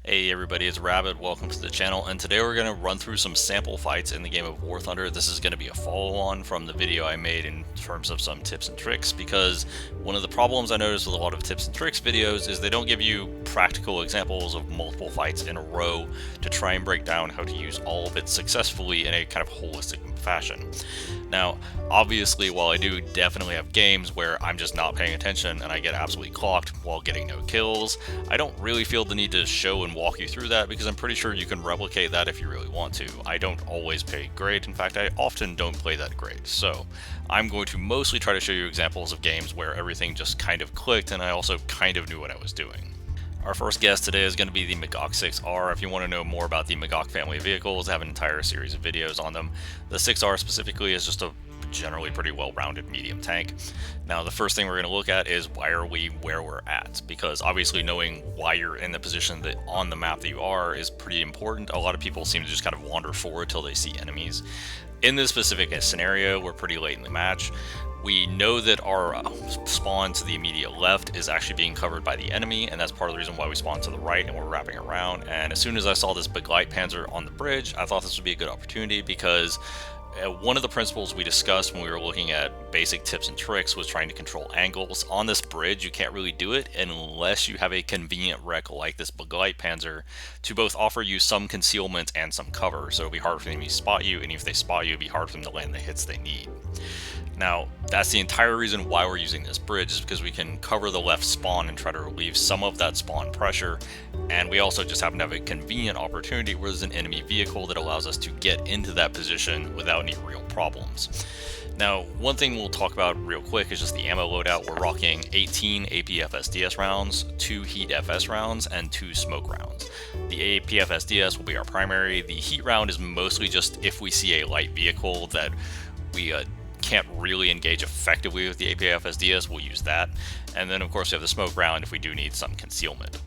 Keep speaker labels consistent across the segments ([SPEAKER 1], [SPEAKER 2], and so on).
[SPEAKER 1] Hey everybody, it's Rabbit. Welcome to the channel, and today we're going to run through some sample fights in the game of War Thunder. This is going to be a follow-on from the video I made in terms of some tips and tricks, because one of the problems I noticed with a lot of tips and tricks videos is they don't give you practical examples of multiple fights in a row to try and break down how to use all of it successfully in a kind of holistic fashion. Now, obviously, while I do definitely have games where I'm just not paying attention and I get absolutely clocked while getting no kills, I don't really feel the need to show and walk you through that because I'm pretty sure you can replicate that if you really want to. I don't always play great. In fact, I often don't play that great. So I'm going to mostly try to show you examples of games where everything just kind of clicked and I also kind of knew what I was doing. Our first guest today is going to be the Magok 6R. If you want to know more about the Magok family of vehicles, I have an entire series of videos on them. The 6R specifically is just a generally pretty well-rounded medium tank. Now, the first thing we're going to look at is why are we where we're at, because obviously knowing why you're in the position that on the map that you are is pretty important. A lot of people seem to just kind of wander forward till they see enemies. In this specific scenario, we're pretty late in the match. We know that our spawn to the immediate left is actually being covered by the enemy, and that's part of the reason why we spawned to the right and we're wrapping around. And as soon as I saw this Begleitpanzer on the bridge, I thought this would be a good opportunity because one of the principles we discussed when we were looking at basic tips and tricks was trying to control angles. On this bridge, you can't really do it unless you have a convenient wreck like this Begleitpanzer to both offer you some concealment and some cover. So it'll be hard for them to spot you, and if they spot you, it'll be hard for them to land the hits they need. Now, that's the entire reason why we're using this bridge, is because we can cover the left spawn and try to relieve some of that spawn pressure, and we also just happen to have a convenient opportunity where there's an enemy vehicle that allows us to get into that position without any real problems. Now, one thing we'll talk about real quick is just the ammo loadout. We're rocking 18 APFSDS rounds, 2 Heat FS rounds, and 2 Smoke rounds. The APFSDS will be our primary. The Heat round is mostly just if we see a light vehicle that we can't really engage effectively with the APFSDS, we'll use that. And then of course we have the smoke round if we do need some concealment.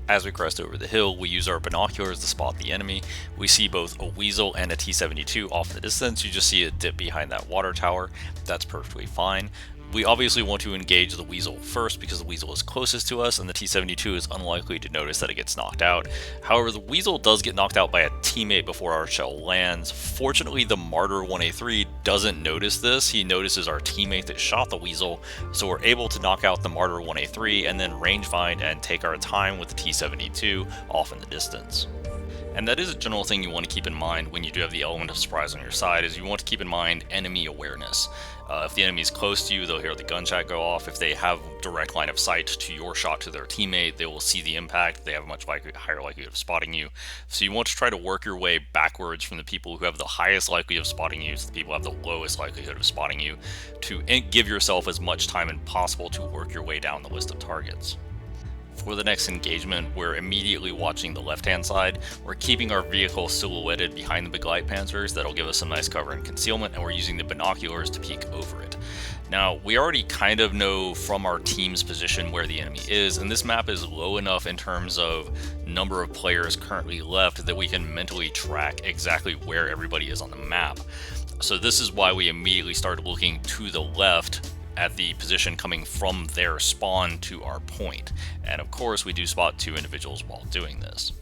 [SPEAKER 1] As we crest over the hill, we use our binoculars to spot the enemy. We see both a Weasel and a T-72 off in the distance. You just see it dip behind that water tower. That's perfectly fine. We obviously want to engage the Weasel first because the Weasel is closest to us and the T-72 is unlikely to notice that it gets knocked out. However, the Weasel does get knocked out by a teammate before our shell lands. Fortunately, the Martyr 1A3 doesn't notice this. He notices our teammate that shot the Weasel, so we're able to knock out the Martyr 1A3 and then range find and take our time with the T-72 off in the distance. And that is a general thing you want to keep in mind when you do have the element of surprise on your side, is you want to keep in mind enemy awareness. If the enemy is close to you, they'll hear the gunshot go off. If they have direct line of sight to your shot to their teammate, they will see the impact. They have a much higher likelihood of spotting you. So you want to try to work your way backwards from the people who have the highest likelihood of spotting you to the people who have the lowest likelihood of spotting you, to give yourself as much time as possible to work your way down the list of targets. For the next engagement, we're immediately watching the left-hand side. We're keeping our vehicle silhouetted behind the Begleitpanzers. That'll give us some nice cover and concealment, and we're using the binoculars to peek over it. Now, we already kind of know from our team's position where the enemy is, and this map is low enough in terms of number of players currently left that we can mentally track exactly where everybody is on the map. So this is why we immediately started looking to the left at the position coming from their spawn to our point. And of course, we do spot 2 individuals while doing this.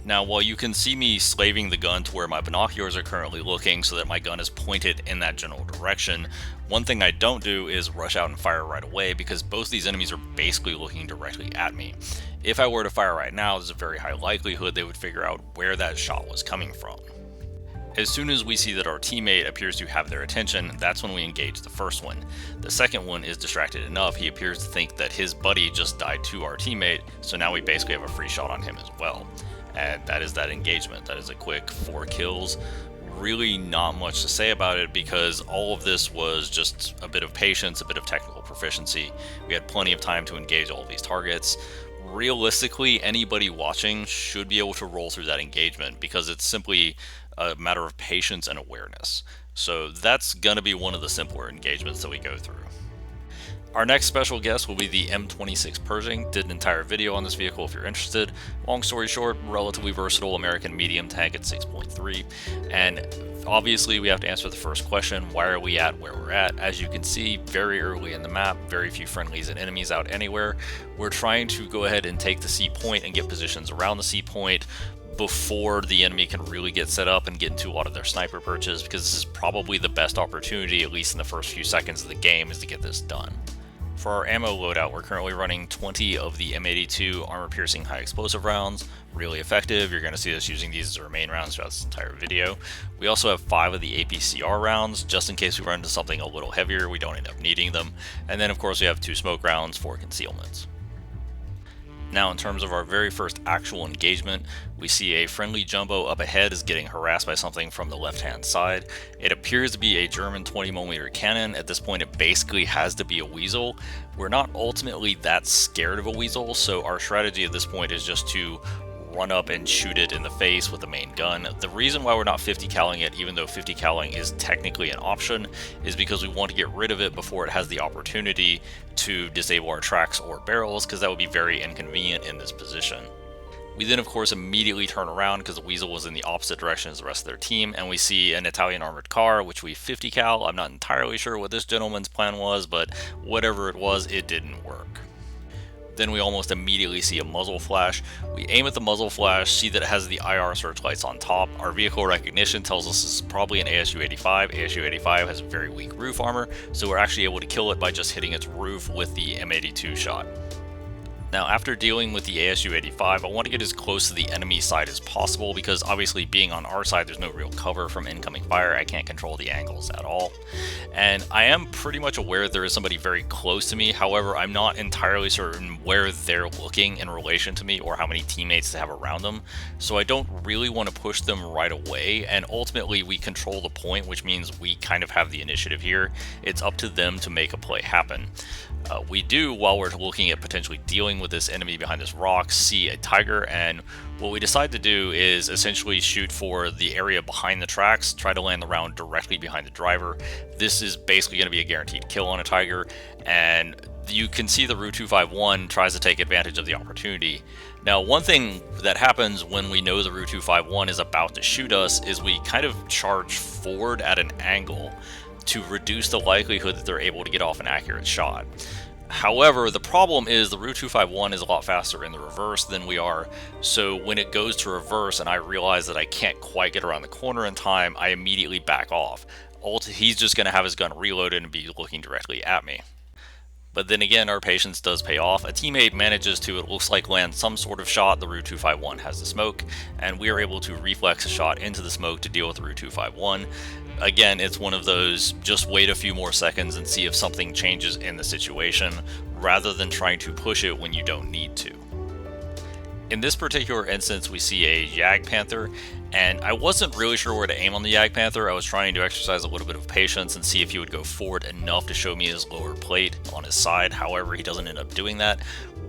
[SPEAKER 1] Now, while you can see me slaving the gun to where my binoculars are currently looking so that my gun is pointed in that general direction, one thing I don't do is rush out and fire right away because both these enemies are basically looking directly at me. If I were to fire right now, there's a very high likelihood they would figure out where that shot was coming from. As soon as we see that our teammate appears to have their attention, that's when we engage the first one. The second one is distracted enough, he appears to think that his buddy just died to our teammate, so now we basically have a free shot on him as well. And that is that engagement. That is a quick 4 kills. Really not much to say about it because all of this was just a bit of patience, a bit of technical proficiency. We had plenty of time to engage all of these targets. Realistically, anybody watching should be able to roll through that engagement because it's simply a matter of patience and awareness. So that's going to be one of the simpler engagements that we go through. Our next special guest will be the M26 Pershing. Did an entire video on this vehicle if you're interested. Long story short, relatively versatile American medium tank at 6.3. And obviously we have to answer the first question, why are we at where we're at? As you can see, very early in the map, very few friendlies and enemies out anywhere. We're trying to go ahead and take the C point and get positions around the C point before the enemy can really get set up and get into a lot of their sniper perches, because this is probably the best opportunity, at least in the first few seconds of the game, is to get this done. For our ammo loadout, we're currently running 20 of the M82 armor-piercing high explosive rounds. Really effective. You're going to see us using these as our main rounds throughout this entire video. We also have 5 of the APCR rounds, just in case we run into something a little heavier, we don't end up needing them. And then of course we have 2 smoke rounds for concealments. Now, in terms of our very first actual engagement, we see a friendly jumbo up ahead is getting harassed by something from the left-hand side. It appears to be a German 20mm cannon. At this point, it basically has to be a weasel. We're not ultimately that scared of a weasel, so our strategy at this point is just to run up and shoot it in the face with the main gun. The reason why we're not 50 caling it, even though 50 caling is technically an option, is because we want to get rid of it before it has the opportunity to disable our tracks or barrels, because that would be very inconvenient in this position. We then of course immediately turn around because the weasel was in the opposite direction as the rest of their team, and we see an Italian armored car which we 50 cal. I'm not entirely sure what this gentleman's plan was, but whatever it was, it didn't work. Then we almost immediately see a muzzle flash. We aim at the muzzle flash, see that it has the IR searchlights on top. Our vehicle recognition tells us this is probably an ASU-85. ASU-85 has very weak roof armor, so we're actually able to kill it by just hitting its roof with the M82 shot. Now, after dealing with the ASU-85, I want to get as close to the enemy side as possible, because obviously being on our side, there's no real cover from incoming fire. I can't control the angles at all. And I am pretty much aware there is somebody very close to me. However, I'm not entirely certain where they're looking in relation to me or how many teammates they have around them. So I don't really want to push them right away. And ultimately, we control the point, which means we kind of have the initiative here. It's up to them to make a play happen. We do, while we're looking at potentially dealing with this enemy behind this rock, see a tiger, and what we decide to do is essentially shoot for the area behind the tracks, try to land the round directly behind the driver. This is basically going to be a guaranteed kill on a tiger, and you can see the RU-251 tries to take advantage of the opportunity. Now, one thing that happens when we know the RU-251 is about to shoot us is we kind of charge forward at an angle to reduce the likelihood that they're able to get off an accurate shot. However, the problem is the RU-251 is a lot faster in the reverse than we are, so when it goes to reverse and I realize that I can't quite get around the corner in time, I immediately back off. He's just going to have his gun reloaded and be looking directly at me. But then again, our patience does pay off. A teammate manages to, it looks like, land some sort of shot. The RU-251 has the smoke, and we are able to reflex a shot into the smoke to deal with the RU-251. Again, it's one of those, just wait a few more seconds and see if something changes in the situation, rather than trying to push it when you don't need to. In this particular instance, we see a Jagdpanther, and I wasn't really sure where to aim on the Jagdpanther. I was trying to exercise a little bit of patience and see if he would go forward enough to show me his lower plate on his side. However, he doesn't end up doing that.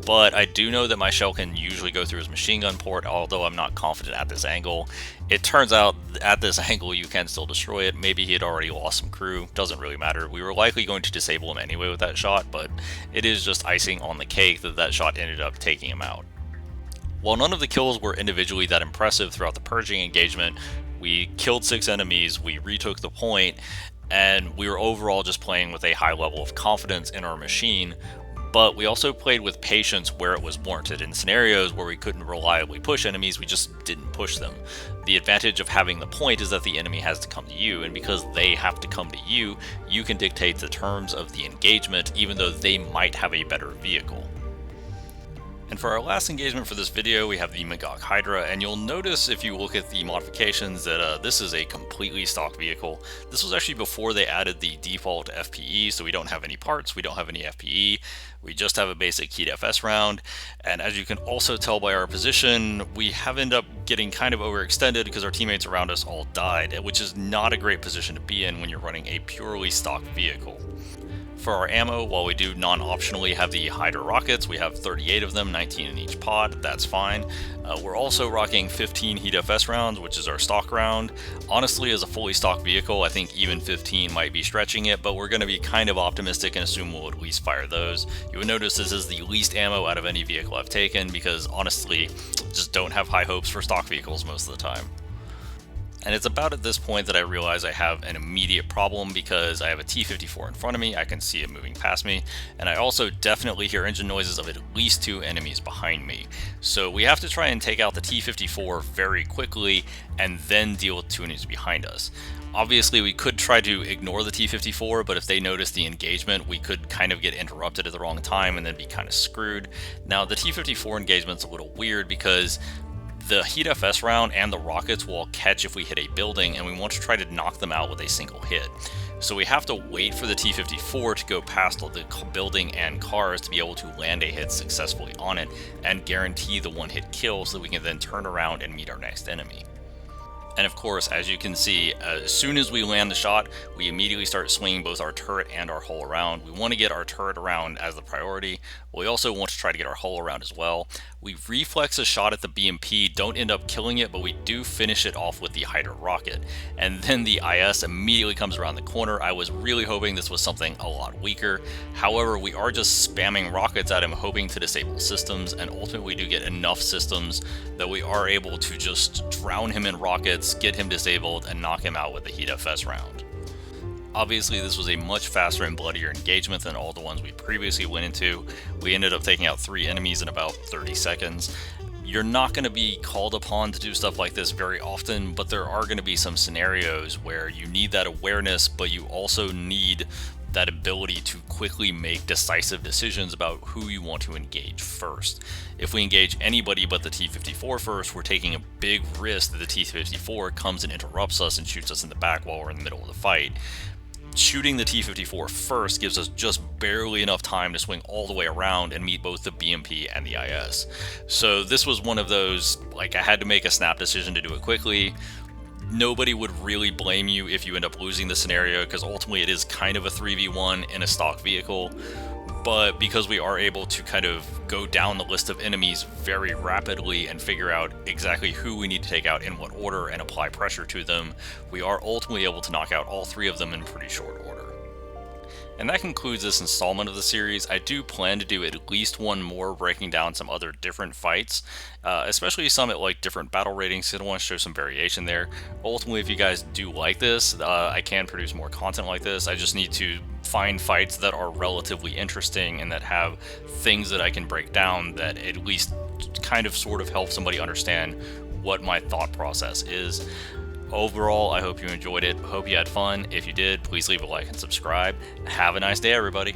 [SPEAKER 1] But I do know that my shell can usually go through his machine gun port, although I'm not confident at this angle. It turns out at this angle you can still destroy it. Maybe he had already lost some crew. Doesn't really matter. We were likely going to disable him anyway with that shot, but it is just icing on the cake that that shot ended up taking him out. While none of the kills were individually that impressive throughout the purging engagement, we killed 6 enemies, we retook the point, and we were overall just playing with a high level of confidence in our machine. But we also played with patience where it was warranted. In scenarios where we couldn't reliably push enemies, we just didn't push them. The advantage of having the point is that the enemy has to come to you, and because they have to come to you, you can dictate the terms of the engagement, even though they might have a better vehicle. And for our last engagement for this video, we have the Magog Hydra, and you'll notice if you look at the modifications that this is a completely stock vehicle. This was actually before they added the default FPE, so we don't have any parts, we don't have any FPE, we just have a basic Heat FS round. And as you can also tell by our position, we have ended up getting kind of overextended because our teammates around us all died, which is not a great position to be in when you're running a purely stock vehicle. For our ammo, while we do non-optionally have the Hydra rockets, we have 38 of them, 19 in each pod, that's fine. We're also rocking 15 Heat FS rounds, which is our stock round. Honestly, as a fully stocked vehicle, I think even 15 might be stretching it, but we're going to be kind of optimistic and assume we'll at least fire those. You would notice this is the least ammo out of any vehicle I've taken, because honestly, just don't have high hopes for stock vehicles most of the time. And it's about at this point that I realize I have an immediate problem, because I have a T-54 in front of me, I can see it moving past me, and I also definitely hear engine noises of at least 2 enemies behind me. So we have to try and take out the T-54 very quickly, and then deal with 2 enemies behind us. Obviously, we could try to ignore the T-54, but if they notice the engagement, we could kind of get interrupted at the wrong time and then be kind of screwed. Now, the T-54 engagement's a little weird because the Heat FS round and the rockets will catch if we hit a building, and we want to try to knock them out with a single hit. So we have to wait for the T-54 to go past the building and cars to be able to land a hit successfully on it and guarantee the one-hit kill so that we can then turn around and meet our next enemy. And of course, as you can see, as soon as we land the shot, we immediately start swinging both our turret and our hull around. We want to get our turret around as the priority, but we also want to try to get our hull around as well. We reflex a shot at the BMP, don't end up killing it, but we do finish it off with the Hydra rocket. And then the IS immediately comes around the corner. I was really hoping this was something a lot weaker. However, we are just spamming rockets at him, hoping to disable systems, and ultimately we do get enough systems that we are able to just drown him in rockets, get him disabled, and knock him out with the Heat FS round. Obviously, this was a much faster and bloodier engagement than all the ones we previously went into. We ended up taking out 3 enemies in about 30 seconds. You're not going to be called upon to do stuff like this very often, but there are going to be some scenarios where you need that awareness, but you also need that ability to quickly make decisive decisions about who you want to engage first. If we engage anybody but the T-54 first, we're taking a big risk that the T-54 comes and interrupts us and shoots us in the back while we're in the middle of the fight. Shooting the T-54 first gives us just barely enough time to swing all the way around and meet both the BMP and the IS. So this was one of those, like, I had to make a snap decision to do it quickly. Nobody would really blame you if you end up losing the scenario, because ultimately it is kind of a 3v1 in a stock vehicle. But because we are able to kind of go down the list of enemies very rapidly and figure out exactly who we need to take out in what order and apply pressure to them, we are ultimately able to knock out all 3 of them in pretty short order. And that concludes this installment of the series. I do plan to do at least one more breaking down some other different fights, especially some at like different battle ratings, because I want to show some variation there. Ultimately, if you guys do like this, I can produce more content like this. I just need to find fights that are relatively interesting and that have things that I can break down that at least kind of sort of help somebody understand what my thought process is. Overall, I hope you enjoyed it. Hope you had fun. If you did, please leave a like and subscribe. Have a nice day, everybody.